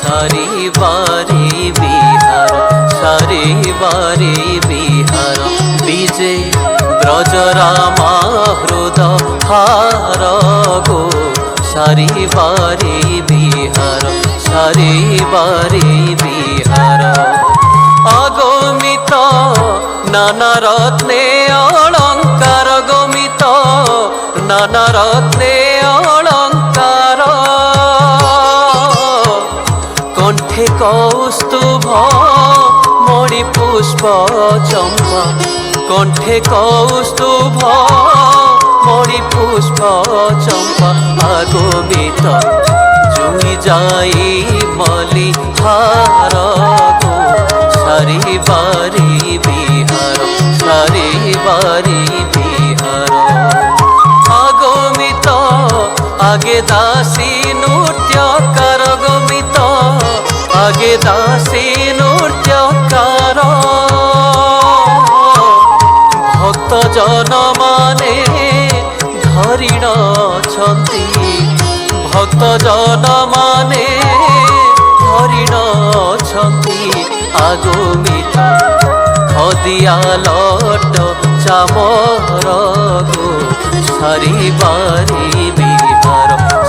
সারিবারি বিহার সারিবারি বিহার বিজে ব্রজরামা হৃদ হার গো সারিবারি বিহার সারিবারি বিহার অগমিত নানা রত্নে অলঙ্কার গমিত নানা রত্নে অলঙ্কার কণ্ঠে কৌস্তুভ মণি পুষ্প চম্পা কণ্ঠে কৌস্তুভ মণি পুষ্প চম্পা আগমিত জুই যাই মলি হার গো সারিবারি বিহার সারিবারি বিহার আগমিত আগে দাসী নৃত্যকার গমিত আগে দাসী নৃত্যকার ভক্ত জন মানে ধরিণ ছন্তি ভক্ত জন মানে ধরিণ ছন্তি আগমিত খদিয়া লট চামর গো সারিবারি বিহার